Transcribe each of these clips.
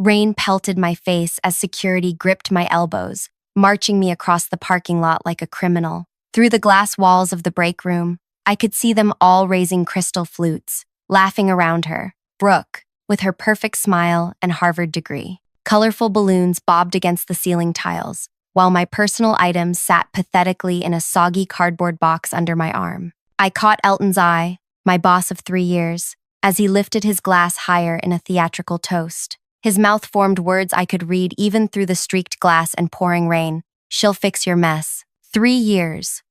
Rain pelted my face as security gripped my elbows, marching me across the parking lot like a criminal. Through the glass walls of the break room, I could see them all raising crystal flutes, laughing around her. Brooke, with her perfect smile and Harvard degree. Colorful balloons bobbed against the ceiling tiles, while my personal items sat pathetically in a soggy cardboard box under my arm. I caught Elton's eye, my boss of 3 years, as he lifted his glass higher in a theatrical toast. His mouth formed words I could read even through the streaked glass and pouring rain. She'll fix your mess. 3 years.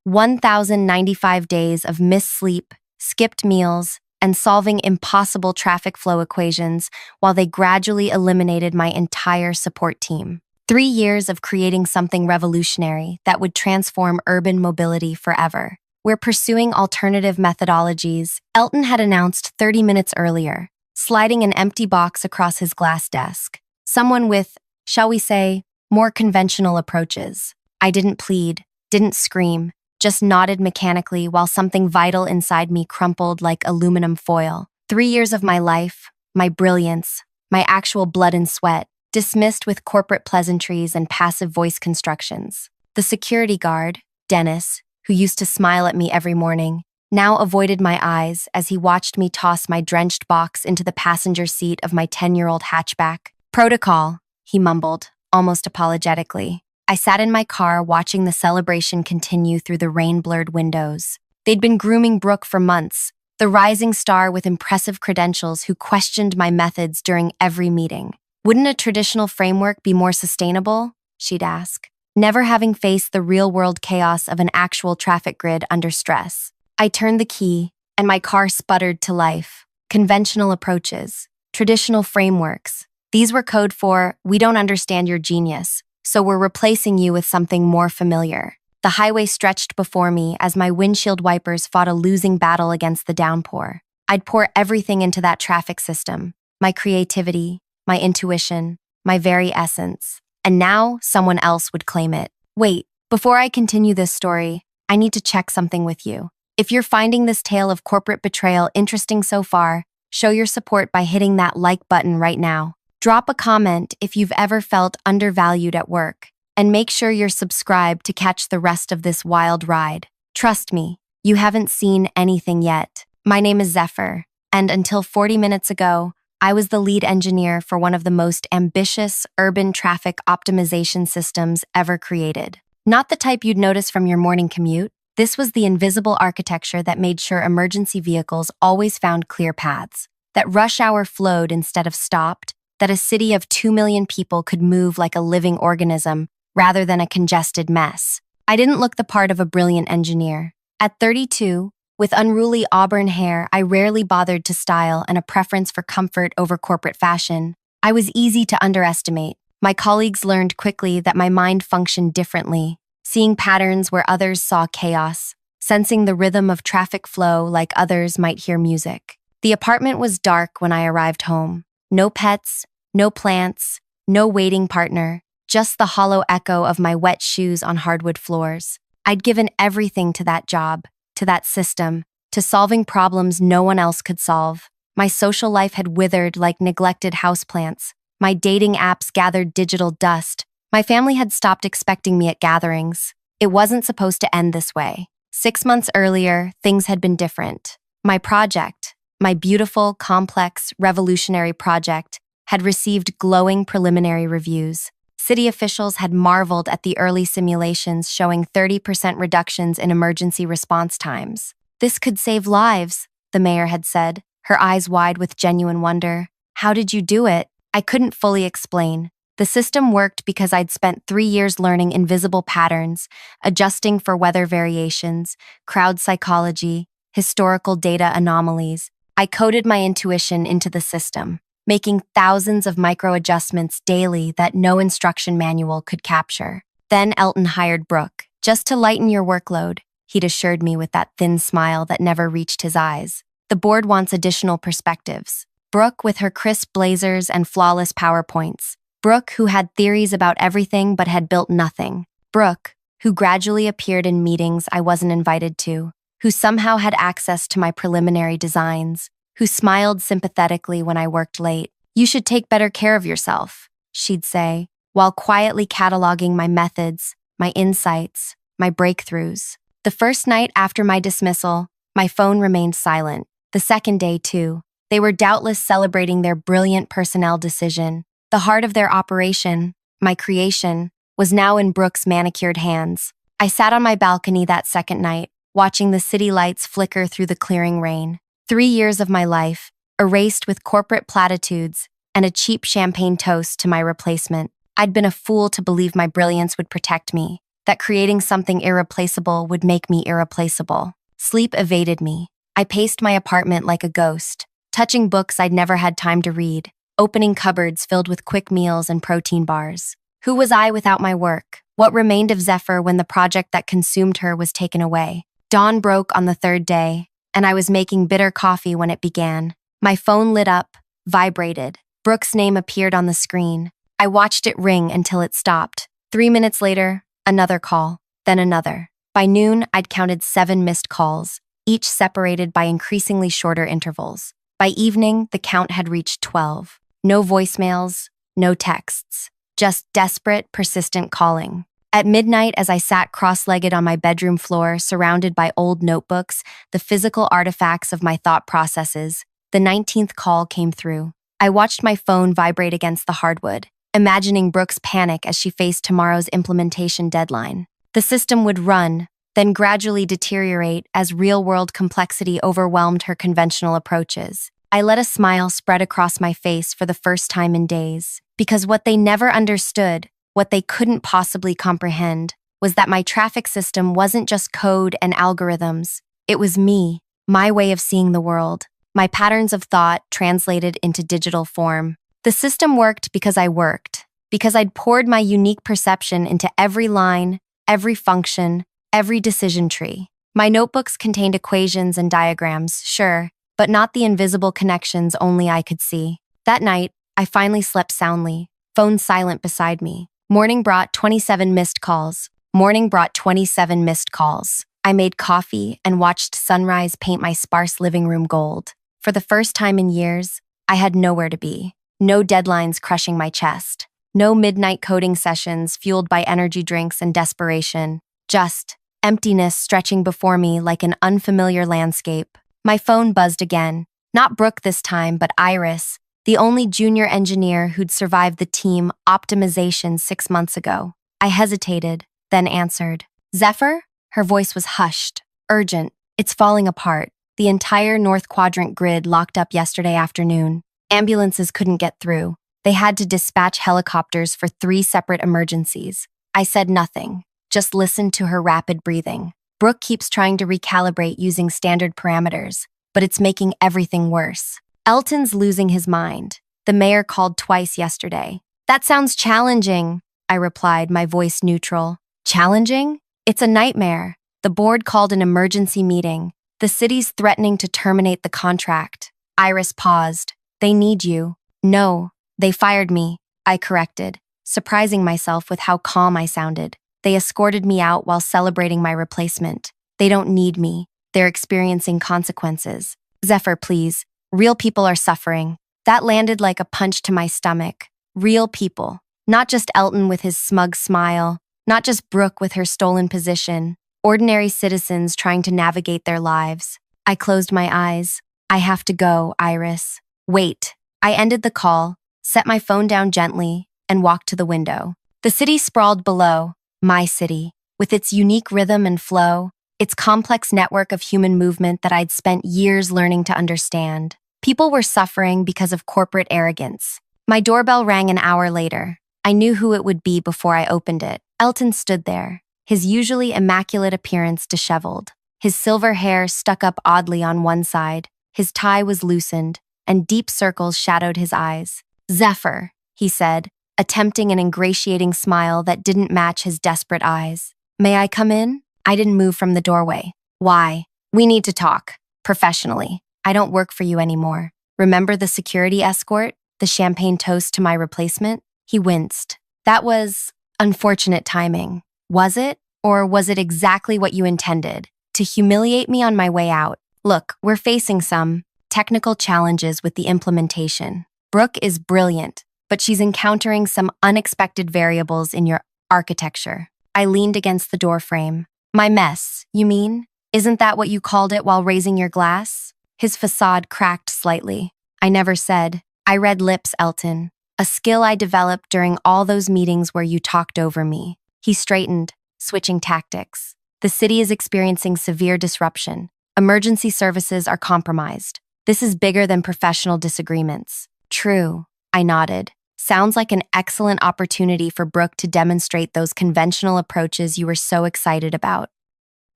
1,095 days of missed sleep, skipped meals, and solving impossible traffic flow equations while they gradually eliminated my entire support team. 3 years of creating something revolutionary that would transform urban mobility forever. We're pursuing alternative methodologies, Elton had announced 30 minutes earlier, sliding an empty box across his glass desk. Someone with, shall we say, more conventional approaches. I didn't plead, didn't scream, just nodded mechanically while something vital inside me crumpled like aluminum foil. 3 years of my life, my brilliance, my actual blood and sweat, dismissed with corporate pleasantries and passive voice constructions. The security guard, Dennis, who used to smile at me every morning, now avoided my eyes as he watched me toss my drenched box into the passenger seat of my 10-year-old hatchback. Protocol, he mumbled, almost apologetically. I sat in my car watching the celebration continue through the rain-blurred windows. They'd been grooming Brooke for months, the rising star with impressive credentials who questioned my methods during every meeting. Wouldn't a traditional framework be more sustainable? She'd ask, never having faced the real-world chaos of an actual traffic grid under stress. I turned the key, and my car sputtered to life. Conventional approaches, traditional frameworks. These were code for, we don't understand your genius, so we're replacing you with something more familiar. The highway stretched before me as my windshield wipers fought a losing battle against the downpour. I'd pour everything into that traffic system, my creativity, my intuition, my very essence. And now someone else would claim it. Wait, before I continue this story, I need to check something with you. If you're finding this tale of corporate betrayal interesting so far, show your support by hitting that like button right now. Drop a comment if you've ever felt undervalued at work, and make sure you're subscribed to catch the rest of this wild ride. Trust me, you haven't seen anything yet. My name is Zephyr, and until 40 minutes ago, I was the lead engineer for one of the most ambitious urban traffic optimization systems ever created. Not the type you'd notice from your morning commute. This was the invisible architecture that made sure emergency vehicles always found clear paths, that rush hour flowed instead of stopped, that a city of 2 million people could move like a living organism rather than a congested mess. I didn't look the part of a brilliant engineer. At 32, with unruly auburn hair I rarely bothered to style and a preference for comfort over corporate fashion, I was easy to underestimate. My colleagues learned quickly that my mind functioned differently, seeing patterns where others saw chaos, sensing the rhythm of traffic flow like others might hear music. The apartment was dark when I arrived home. No pets, no plants, no waiting partner, just the hollow echo of my wet shoes on hardwood floors. I'd given everything to that job, to that system, to solving problems no one else could solve. My social life had withered like neglected houseplants. My dating apps gathered digital dust. My family had stopped expecting me at gatherings. It wasn't supposed to end this way. 6 months earlier, things had been different. My project, my beautiful, complex, revolutionary project, had received glowing preliminary reviews. City officials had marveled at the early simulations showing 30% reductions in emergency response times. This could save lives, the mayor had said, her eyes wide with genuine wonder. How did you do it? I couldn't fully explain. The system worked because I'd spent 3 years learning invisible patterns, adjusting for weather variations, crowd psychology, historical data anomalies. I coded my intuition into the system, making thousands of micro-adjustments daily that no instruction manual could capture. Then Elton hired Brooke, just to lighten your workload, he'd assured me with that thin smile that never reached his eyes. The board wants additional perspectives. Brooke with her crisp blazers and flawless PowerPoints. Brooke who had theories about everything but had built nothing. Brooke who gradually appeared in meetings I wasn't invited to, who somehow had access to my preliminary designs, who smiled sympathetically when I worked late. You should take better care of yourself, she'd say, while quietly cataloging my methods, my insights, my breakthroughs. The first night after my dismissal, my phone remained silent. The second day, too. They were doubtless celebrating their brilliant personnel decision. The heart of their operation, my creation, was now in Brooke's manicured hands. I sat on my balcony that second night, watching the city lights flicker through the clearing rain. 3 years of my life, erased with corporate platitudes and a cheap champagne toast to my replacement. I'd been a fool to believe my brilliance would protect me, that creating something irreplaceable would make me irreplaceable. Sleep evaded me. I paced my apartment like a ghost, touching books I'd never had time to read, opening cupboards filled with quick meals and protein bars. Who was I without my work? What remained of Zephyr when the project that consumed her was taken away? Dawn broke on the third day, and I was making bitter coffee when it began. My phone lit up, vibrated. Brooke's name appeared on the screen. I watched it ring until it stopped. 3 minutes later, another call, then another. By noon, I'd counted 7 missed calls, each separated by increasingly shorter intervals. By evening, the count had reached 12. No voicemails, no texts, just desperate, persistent calling. At midnight, as I sat cross-legged on my bedroom floor, surrounded by old notebooks, the physical artifacts of my thought processes, the 19th call came through. I watched my phone vibrate against the hardwood, imagining Brooke's panic as she faced tomorrow's implementation deadline. The system would run, then gradually deteriorate as real-world complexity overwhelmed her conventional approaches. I let a smile spread across my face for the first time in days, because what they never understood, what they couldn't possibly comprehend, was that my traffic system wasn't just code and algorithms. It was me, my way of seeing the world, my patterns of thought translated into digital form. The system worked because I worked, because I'd poured my unique perception into every line, every function, every decision tree. My notebooks contained equations and diagrams, sure, but not the invisible connections only I could see. That night, I finally slept soundly, phone silent beside me. Morning brought 27 missed calls. Morning brought 27 missed calls. I made coffee and watched sunrise paint my sparse living room gold. For the first time in years, I had nowhere to be. No deadlines crushing my chest. No midnight coding sessions fueled by energy drinks and desperation. Just emptiness stretching before me like an unfamiliar landscape. My phone buzzed again. Not Brooke this time, but Iris, the only junior engineer who'd survived the team optimization 6 months ago. I hesitated, then answered. Zephyr? Her voice was hushed, urgent. It's falling apart. The entire North Quadrant grid locked up yesterday afternoon. Ambulances couldn't get through. They had to dispatch helicopters for 3 separate emergencies. I said nothing, just listened to her rapid breathing. Brooke keeps trying to recalibrate using standard parameters, but it's making everything worse. Elton's losing his mind. The mayor called twice yesterday. That sounds challenging, I replied, my voice neutral. Challenging? It's a nightmare. The board called an emergency meeting. The city's threatening to terminate the contract. Iris paused. They need you. No, they fired me, I corrected, surprising myself with how calm I sounded. They escorted me out while celebrating my replacement. They don't need me. They're experiencing consequences. Zephyr, please. Real people are suffering. That landed like a punch to my stomach. Real people. Not just Elton with his smug smile. Not just Brooke with her stolen position. Ordinary citizens trying to navigate their lives. I closed my eyes. I have to go, Iris. Wait. I ended the call, set my phone down gently, and walked to the window. The city sprawled below. My city, with its unique rhythm and flow, its complex network of human movement that I'd spent years learning to understand. People were suffering because of corporate arrogance. My doorbell rang an hour later. I knew who it would be before I opened it. Elton stood there, his usually immaculate appearance disheveled. His silver hair stuck up oddly on one side, his tie was loosened, and deep circles shadowed his eyes. Zephyr, he said, attempting an ingratiating smile that didn't match his desperate eyes. May I come in? I didn't move from the doorway. Why? We need to talk. Professionally. I don't work for you anymore. Remember the security escort? The champagne toast to my replacement? He winced. That was unfortunate timing. Was it? Or was it exactly what you intended? To humiliate me on my way out? Look, we're facing some technical challenges with the implementation. Brooke is brilliant, but she's encountering some unexpected variables in your architecture. I leaned against the doorframe. My mess, you mean? Isn't that what you called it while raising your glass? His facade cracked slightly. I never said. I read lips, Elton. A skill I developed during all those meetings where you talked over me. He straightened, switching tactics. The city is experiencing severe disruption. Emergency services are compromised. This is bigger than professional disagreements. True, I nodded. Sounds like an excellent opportunity for Brooke to demonstrate those conventional approaches you were so excited about.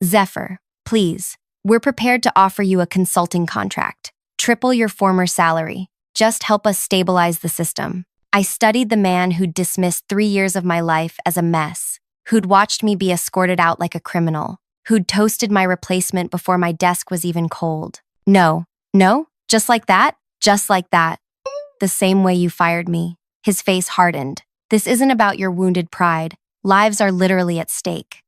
Zephyr, please, we're prepared to offer you a consulting contract. Triple your former salary. Just help us stabilize the system. I studied the man who'd dismissed 3 years of my life as a mess, who'd watched me be escorted out like a criminal, who'd toasted my replacement before my desk was even cold. No, just like that? Just like that. The same way you fired me. His face hardened. This isn't about your wounded pride. Lives are literally at stake.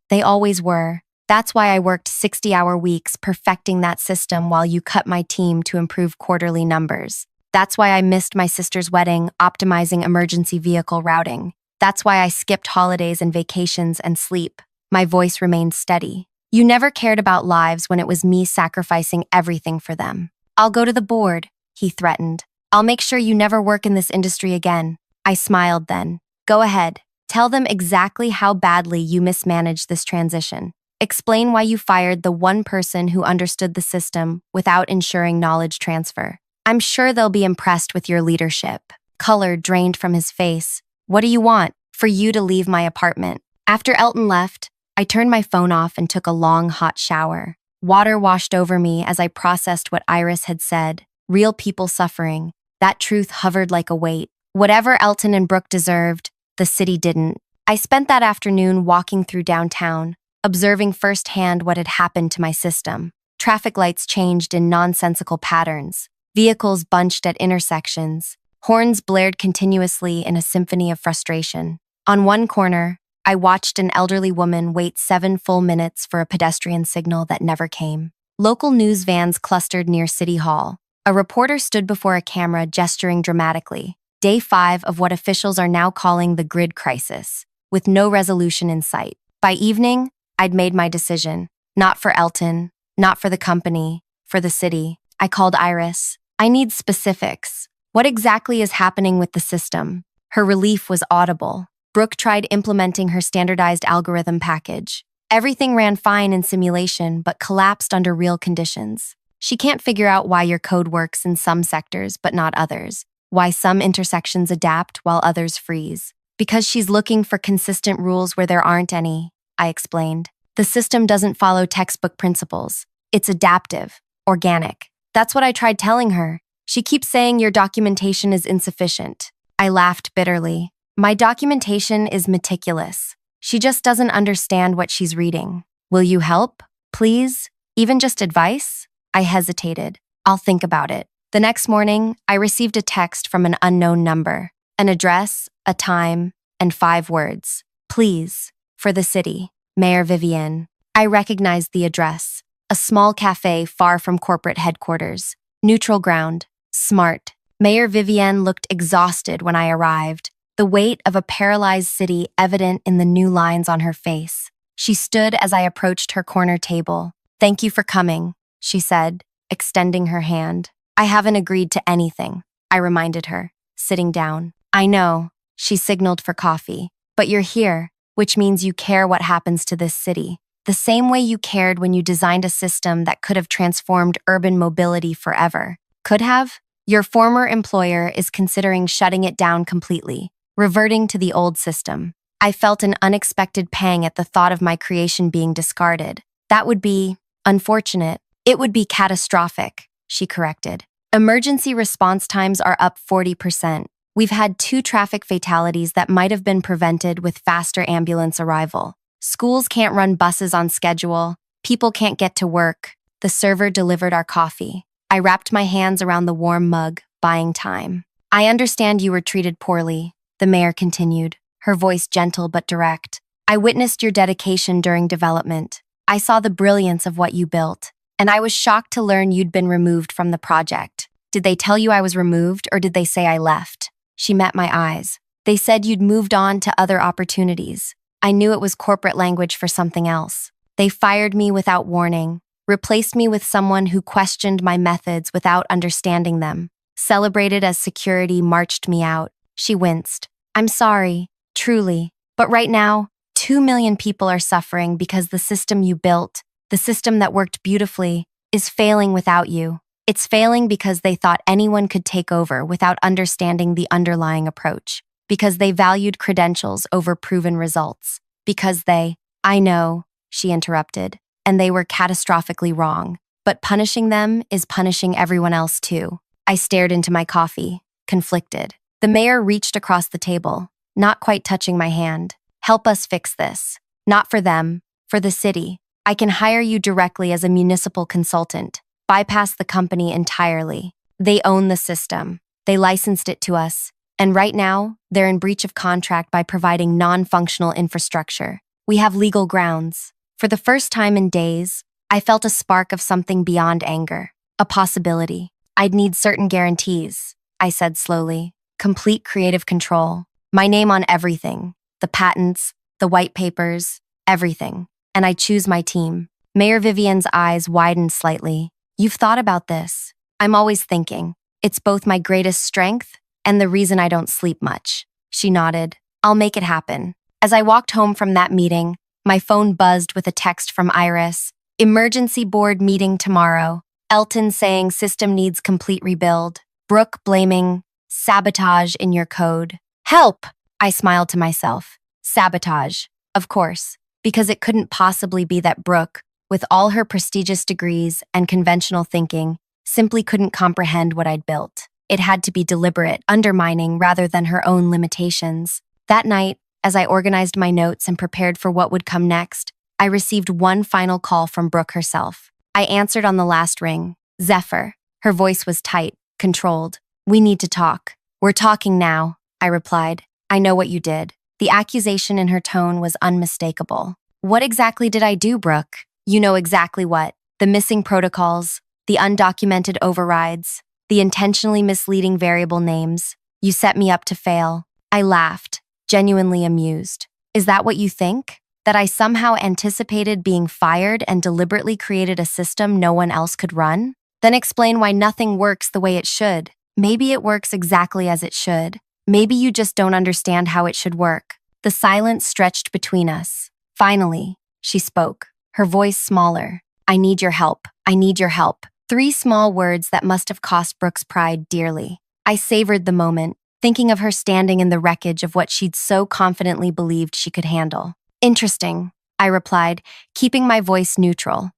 They always were. That's why I worked 60-hour weeks perfecting that system while you cut my team to improve quarterly numbers. That's why I missed my sister's wedding, optimizing emergency vehicle routing. That's why I skipped holidays and vacations and sleep. My voice remained steady. You never cared about lives when it was me sacrificing everything for them. I'll go to the board, he threatened. I'll make sure you never work in this industry again. I smiled then. Go ahead. Tell them exactly how badly you mismanaged this transition. Explain why you fired the one person who understood the system without ensuring knowledge transfer. I'm sure they'll be impressed with your leadership. Color drained from his face. What do you want? For you to leave my apartment. After Elton left, I turned my phone off and took a long, hot shower. Water washed over me as I processed what Iris had said. Real people suffering. That truth hovered like a weight. Whatever Elton and Brooke deserved, the city didn't. I spent that afternoon walking through downtown, observing firsthand what had happened to my system. Traffic lights changed in nonsensical patterns. Vehicles bunched at intersections. Horns blared continuously in a symphony of frustration. On one corner, I watched an elderly woman wait 7 full minutes for a pedestrian signal that never came. Local news vans clustered near City Hall. A reporter stood before a camera gesturing dramatically. Day 5 of what officials are now calling the grid crisis, with no resolution in sight. By evening, I'd made my decision. Not for Elton, not for the company, for the city. I called Iris. I need specifics. What exactly is happening with the system? Her relief was audible. Brooke tried implementing her standardized algorithm package. Everything ran fine in simulation, but collapsed under real conditions. She can't figure out why your code works in some sectors, but not others. Why some intersections adapt while others freeze. Because she's looking for consistent rules where there aren't any, I explained. The system doesn't follow textbook principles. It's adaptive, organic. That's what I tried telling her. She keeps saying your documentation is insufficient. I laughed bitterly. My documentation is meticulous. She just doesn't understand what she's reading. Will you help? Please? Even just advice? I hesitated. I'll think about it. The next morning, I received a text from an unknown number. An address, a time, and 5 words. Please, for the city. Mayor Vivienne. I recognized the address. A small cafe far from corporate headquarters. Neutral ground. Smart. Mayor Vivienne looked exhausted when I arrived, the weight of a paralyzed city evident in the new lines on her face. She stood as I approached her corner table. Thank you for coming, she said, extending her hand. I haven't agreed to anything, I reminded her, sitting down. I know, she signaled for coffee, but you're here, which means you care what happens to this city. The same way you cared when you designed a system that could have transformed urban mobility forever. Could have? Your former employer is considering shutting it down completely, reverting to the old system. I felt an unexpected pang at the thought of my creation being discarded. That would be unfortunate. It would be catastrophic, she corrected. Emergency response times are up 40%. We've had 2 traffic fatalities that might have been prevented with faster ambulance arrival. Schools can't run buses on schedule. People can't get to work. The server delivered our coffee. I wrapped my hands around the warm mug, buying time. I understand you were treated poorly, the mayor continued, her voice gentle but direct. I witnessed your dedication during development. I saw the brilliance of what you built, and I was shocked to learn you'd been removed from the project. Did they tell you I was removed, or did they say I left? She met my eyes. They said you'd moved on to other opportunities. I knew it was corporate language for something else. They fired me without warning, replaced me with someone who questioned my methods without understanding them, celebrated as security marched me out. She winced. I'm sorry, truly. But right now, 2 million people are suffering because the system you built, the system that worked beautifully, is failing without you. It's failing because they thought anyone could take over without understanding the underlying approach, because they valued credentials over proven results, because I know, she interrupted, and they were catastrophically wrong. But punishing them is punishing everyone else too. I stared into my coffee, conflicted. The mayor reached across the table, not quite touching my hand. Help us fix this. Not for them, for the city. I can hire you directly as a municipal consultant. Bypass the company entirely. They own the system. They licensed it to us. And right now, they're in breach of contract by providing non-functional infrastructure. We have legal grounds. For the first time in days, I felt a spark of something beyond anger. A possibility. I'd need certain guarantees, I said slowly. Complete creative control. My name on everything. The patents, the white papers, everything. And I choose my team. Mayor Vivian's eyes widened slightly. You've thought about this. I'm always thinking. It's both my greatest strength and the reason I don't sleep much. She nodded. I'll make it happen. As I walked home from that meeting, my phone buzzed with a text from Iris. Emergency board meeting tomorrow. Elton saying system needs complete rebuild. Brooke blaming sabotage in your code. Help! I smiled to myself. Sabotage. Of course. Because it couldn't possibly be that Brooke, with all her prestigious degrees and conventional thinking, simply couldn't comprehend what I'd built. It had to be deliberate, undermining rather than her own limitations. That night, as I organized my notes and prepared for what would come next, I received one final call from Brooke herself. I answered on the last ring. Zephyr. Her voice was tight, controlled. We need to talk. We're talking now, I replied. I know what you did. The accusation in her tone was unmistakable. What exactly did I do, Brooke? You know exactly what. The missing protocols, the undocumented overrides, the intentionally misleading variable names. You set me up to fail. I laughed, genuinely amused. Is that what you think? That I somehow anticipated being fired and deliberately created a system no one else could run? Then explain why nothing works the way it should. Maybe it works exactly as it should. Maybe you just don't understand how it should work. The silence stretched between us. Finally, she spoke, her voice smaller. I need your help. I need your help. 3 small words that must have cost Brooke's pride dearly. I savored the moment, thinking of her standing in the wreckage of what she'd so confidently believed she could handle. Interesting, I replied, keeping my voice neutral.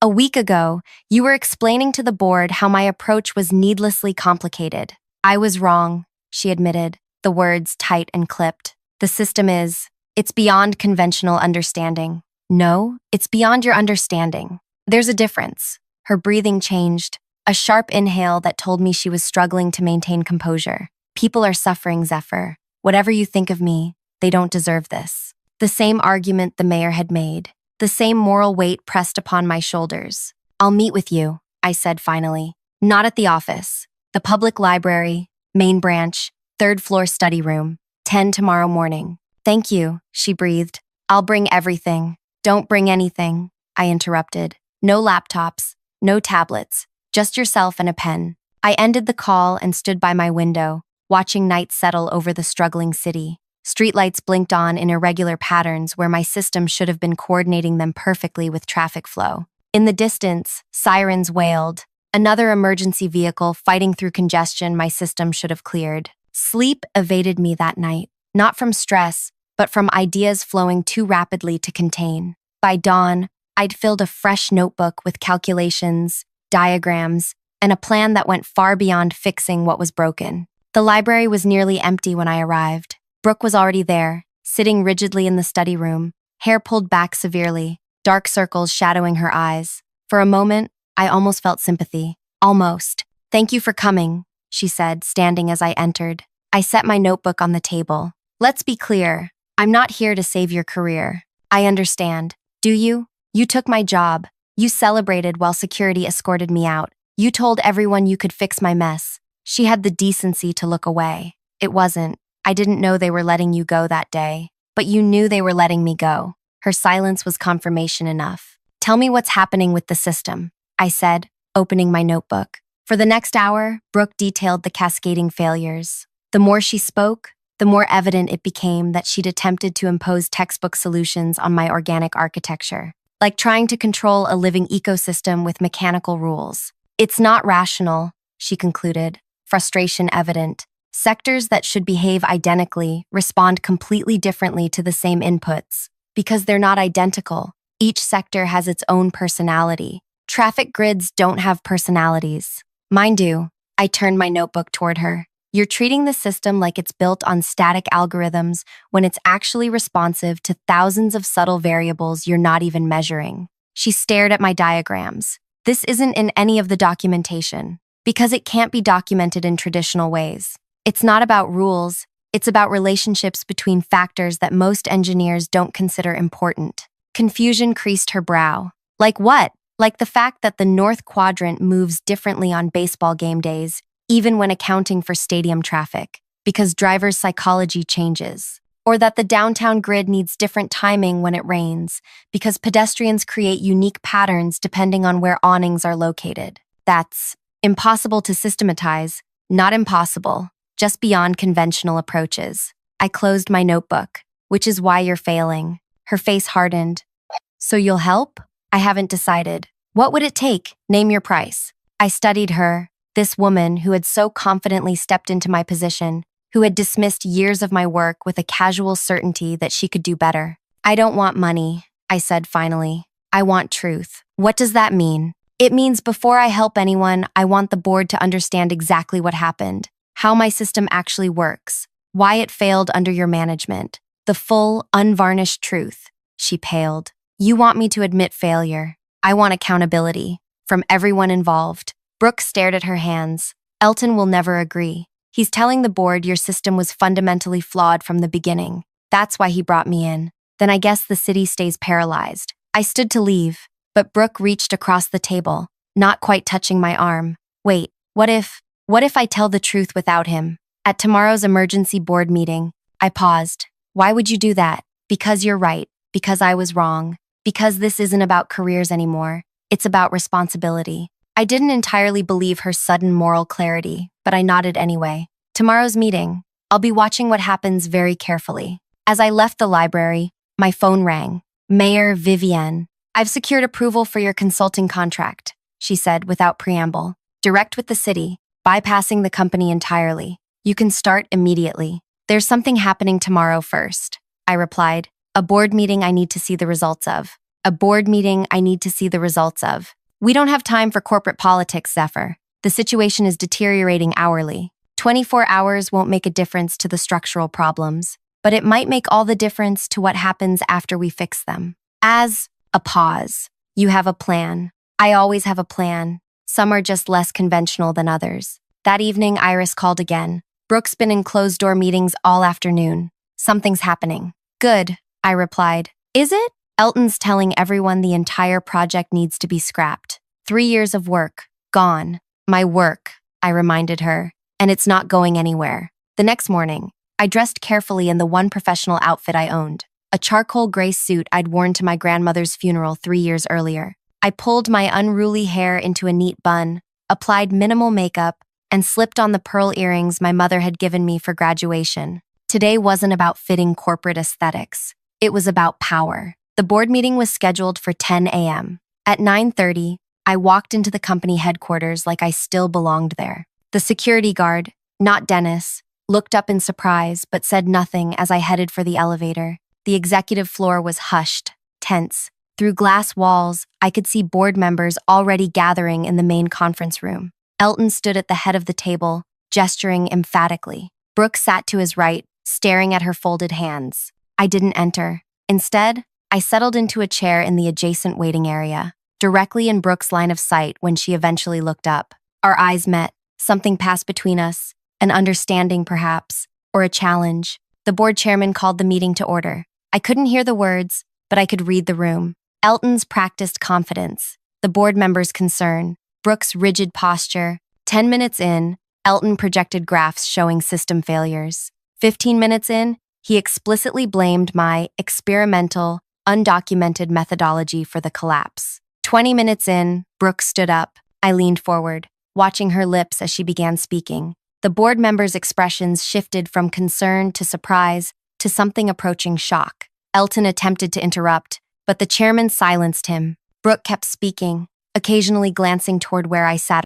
A week ago, you were explaining to the board how my approach was needlessly complicated. I was wrong, she admitted, the words tight and clipped. The system it's beyond conventional understanding. No, it's beyond your understanding. There's a difference. Her breathing changed, a sharp inhale that told me she was struggling to maintain composure. People are suffering, Zephyr. Whatever you think of me, they don't deserve this. The same argument the mayor had made. The same moral weight pressed upon my shoulders. I'll meet with you, I said finally. Not at the office. The public library, main branch, 3rd floor study room. 10 tomorrow morning. Thank you, she breathed. I'll bring everything. Don't bring anything, I interrupted. No laptops, no tablets, just yourself and a pen. I ended the call and stood by my window, watching night settle over the struggling city. Streetlights blinked on in irregular patterns where my system should have been coordinating them perfectly with traffic flow. In the distance, sirens wailed. Another emergency vehicle fighting through congestion my system should have cleared. Sleep evaded me that night, not from stress, but from ideas flowing too rapidly to contain. By dawn, I'd filled a fresh notebook with calculations, diagrams, and a plan that went far beyond fixing what was broken. The library was nearly empty when I arrived. Brooke was already there, sitting rigidly in the study room, hair pulled back severely, dark circles shadowing her eyes. For a moment, I almost felt sympathy. Almost. Thank you for coming, she said, standing as I entered. I set my notebook on the table. Let's be clear. I'm not here to save your career. I understand. Do you? You took my job. You celebrated while security escorted me out. You told everyone you could fix my mess. She had the decency to look away. It wasn't. I didn't know they were letting you go that day. But you knew they were letting me go. Her silence was confirmation enough. Tell me what's happening with the system, I said, opening my notebook. For the next hour, Brooke detailed the cascading failures. The more she spoke, the more evident it became that she'd attempted to impose textbook solutions on my organic architecture, like trying to control a living ecosystem with mechanical rules. It's not rational, she concluded, frustration evident. Sectors that should behave identically respond completely differently to the same inputs. Because they're not identical, each sector has its own personality. Traffic grids don't have personalities. Mine do. I turned my notebook toward her. You're treating the system like it's built on static algorithms when it's actually responsive to thousands of subtle variables you're not even measuring. She stared at my diagrams. This isn't in any of the documentation, because it can't be documented in traditional ways. It's not about rules, it's about relationships between factors that most engineers don't consider important. Confusion creased her brow. Like what? Like the fact that the North Quadrant moves differently on baseball game days, even when accounting for stadium traffic, because drivers' psychology changes. Or that the downtown grid needs different timing when it rains, because pedestrians create unique patterns depending on where awnings are located. That's impossible to systematize, not impossible, just beyond conventional approaches. I closed my notebook, which is why you're failing. Her face hardened. So you'll help? I haven't decided. What would it take? Name your price. I studied her, this woman who had so confidently stepped into my position, who had dismissed years of my work with a casual certainty that she could do better. I don't want money, I said finally. I want truth. What does that mean? It means before I help anyone, I want the board to understand exactly what happened, how my system actually works, why it failed under your management. The full, unvarnished truth. She paled. You want me to admit failure. I want accountability. From everyone involved. Brooke stared at her hands. Elton will never agree. He's telling the board your system was fundamentally flawed from the beginning. That's why he brought me in. Then I guess the city stays paralyzed. I stood to leave, but Brooke reached across the table, not quite touching my arm. Wait, what if I tell the truth without him? At tomorrow's emergency board meeting, I paused. Why would you do that? Because you're right. Because I was wrong. Because this isn't about careers anymore. It's about responsibility. I didn't entirely believe her sudden moral clarity, but I nodded anyway. Tomorrow's meeting. I'll be watching what happens very carefully. As I left the library, my phone rang. Mayor Vivienne. I've secured approval for your consulting contract, she said without preamble. Direct with the city, bypassing the company entirely. You can start immediately. There's something happening tomorrow first, I replied. A board meeting I need to see the results of. A board meeting I need to see the results of. We don't have time for corporate politics, Zephyr. The situation is deteriorating hourly. 24 hours won't make a difference to the structural problems, but it might make all the difference to what happens after we fix them. As a pause. You have a plan. I always have a plan. Some are just less conventional than others. That evening, Iris called again. Brooke's been in closed-door meetings all afternoon. Something's happening. Good, I replied. Is it? Elton's telling everyone the entire project needs to be scrapped. 3 years of work. Gone. My work, I reminded her. And it's not going anywhere. The next morning, I dressed carefully in the one professional outfit I owned. A charcoal gray suit I'd worn to my grandmother's funeral 3 years earlier. I pulled my unruly hair into a neat bun, applied minimal makeup, and slipped on the pearl earrings my mother had given me for graduation. Today wasn't about fitting corporate aesthetics. It was about power. The board meeting was scheduled for 10 a.m. At 9:30, I walked into the company headquarters like I still belonged there. The security guard, not Dennis, looked up in surprise but said nothing as I headed for the elevator. The executive floor was hushed, tense. Through glass walls, I could see board members already gathering in the main conference room. Elton stood at the head of the table, gesturing emphatically. Brooke sat to his right, staring at her folded hands. I didn't enter. Instead, I settled into a chair in the adjacent waiting area, directly in Brooke's line of sight when she eventually looked up. Our eyes met. Something passed between us, an understanding perhaps, or a challenge. The board chairman called the meeting to order. I couldn't hear the words, but I could read the room. Elton's practiced confidence, the board members' concern, Brooke's rigid posture. 10 minutes in, Elton projected graphs showing system failures. 15 minutes in, he explicitly blamed my experimental, undocumented methodology for the collapse. 20 minutes in, Brooke stood up. I leaned forward, watching her lips as she began speaking. The board members' expressions shifted from concern to surprise to something approaching shock. Elton attempted to interrupt, but the chairman silenced him. Brooke kept speaking, occasionally glancing toward where I sat.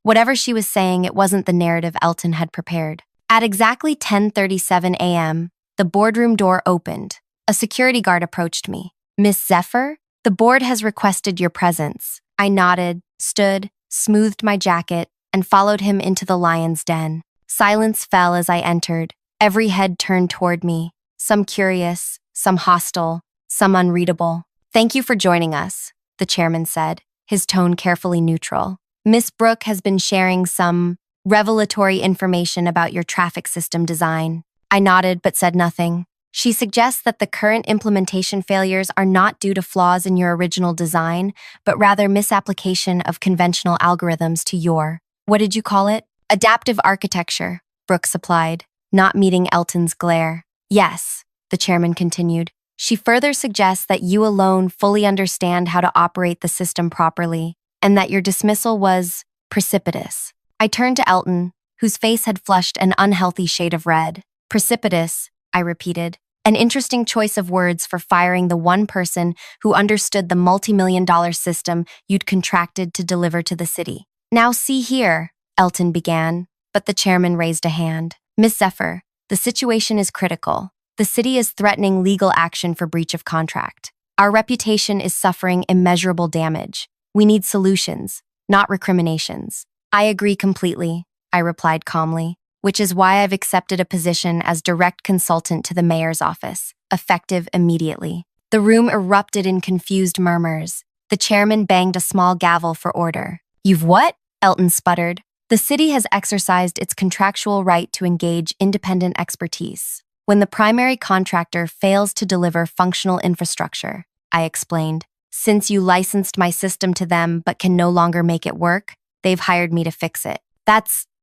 Whatever she was saying, it wasn't the narrative Elton had prepared. At exactly 10:37 a.m., the boardroom door opened. A security guard approached me. "Miss Zephyr, the board has requested your presence." I nodded, stood, smoothed my jacket, and followed him into the lion's den. Silence fell as I entered. Every head turned toward me, some curious, some hostile, some unreadable. "Thank you for joining us," the chairman said, his tone carefully neutral. "Miss Brooke has been sharing some revelatory information about your traffic system design." I nodded but said nothing. "She suggests that the current implementation failures are not due to flaws in your original design, but rather misapplication of conventional algorithms to your, what did you call it? Adaptive architecture," Brooke supplied, not meeting Elton's glare. "Yes," the chairman continued. "She further suggests that you alone fully understand how to operate the system properly, and that your dismissal was precipitous." I turned to Elton, whose face had flushed an unhealthy shade of red. "Precipitous," I repeated. An interesting choice of words for firing the one person who understood the multi-million-dollar system you'd contracted to deliver to the city. "Now see here," Elton began, but the chairman raised a hand. "Miss Zephyr, the situation is critical. The city is threatening legal action for breach of contract. Our reputation is suffering immeasurable damage. We need solutions, not recriminations." "I agree completely," I replied calmly, "which is why I've accepted a position as direct consultant to the mayor's office, effective immediately." The room erupted in confused murmurs. The chairman banged a small gavel for order. "You've what?" Elton sputtered. "The city has exercised its contractual right to engage independent expertise when the primary contractor fails to deliver functional infrastructure," I explained. "Since you licensed my system to them but can no longer make it work, they've hired me to fix it."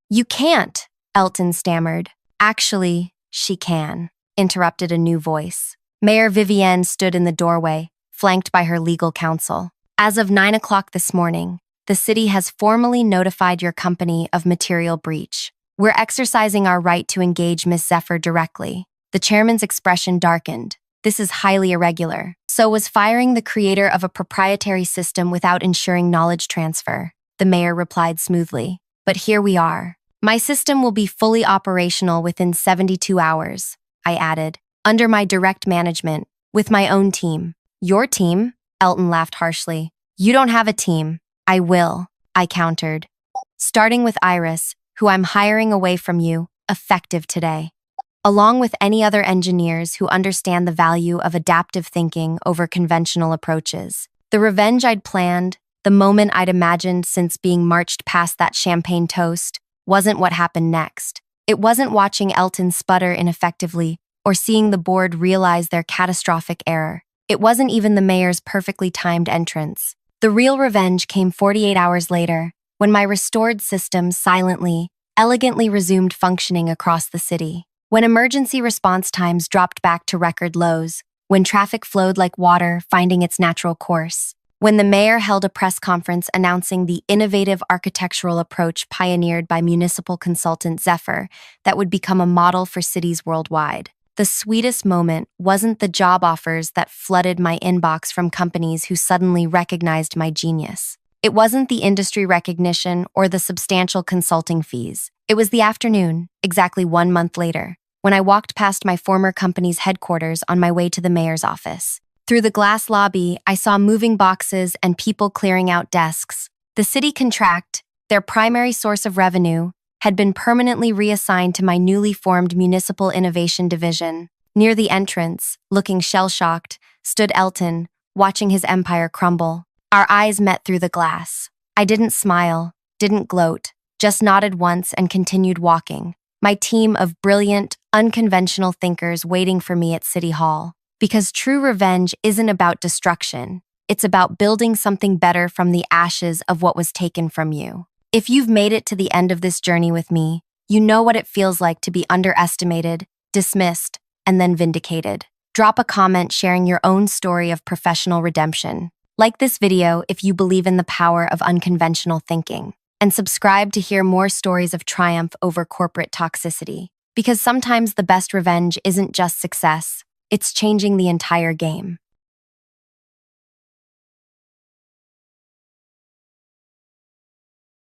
You can't," Elton stammered. "Actually, she can," interrupted a new voice. Mayor Vivienne stood in the doorway, flanked by her legal counsel. "As of 9 o'clock this morning, the city has formally notified your company of material breach. We're exercising our right to engage Miss Zephyr directly." The chairman's expression darkened. "This is highly irregular. So was firing the creator of a proprietary system without ensuring knowledge transfer," the mayor replied smoothly. "But here we are. My system will be fully operational within 72 hours, I added, "under my direct management, with my own team." "Your team?" Elton laughed harshly. "You don't have a team." "I will," I countered. "Starting with Iris, who I'm hiring away from you, effective today. Along with any other engineers who understand the value of adaptive thinking over conventional approaches. The revenge I'd planned, the moment I'd imagined since being marched past that champagne toast, wasn't what happened next. It wasn't watching Elton sputter ineffectively or seeing the board realize their catastrophic error. It wasn't even the mayor's perfectly timed entrance. The real revenge came 48 hours later, when my restored system silently, elegantly resumed functioning across the city. When emergency response times dropped back to record lows, when traffic flowed like water, finding its natural course. When the mayor held a press conference announcing the innovative architectural approach pioneered by municipal consultant Zephyr that would become a model for cities worldwide. The sweetest moment wasn't the job offers that flooded my inbox from companies who suddenly recognized my genius. It wasn't the industry recognition or the substantial consulting fees. It was the afternoon, exactly 1 month later, when I walked past my former company's headquarters on my way to the mayor's office. Through the glass lobby, I saw moving boxes and people clearing out desks. The city contract, their primary source of revenue, had been permanently reassigned to my newly formed Municipal Innovation Division. Near the entrance, looking shell-shocked, stood Elton, watching his empire crumble. Our eyes met through the glass. I didn't smile, didn't gloat, just nodded once and continued walking. My team of brilliant, unconventional thinkers waiting for me at City Hall. Because true revenge isn't about destruction, It's about building something better from the ashes of what was taken from you. If you've made it to the end of this journey with me, you know what it feels like to be underestimated, dismissed, and then vindicated. Drop a comment sharing your own story of professional redemption. Like this video if you believe in the power of unconventional thinking. And subscribe to hear more stories of triumph over corporate toxicity. Because sometimes the best revenge isn't just success, it's changing the entire game.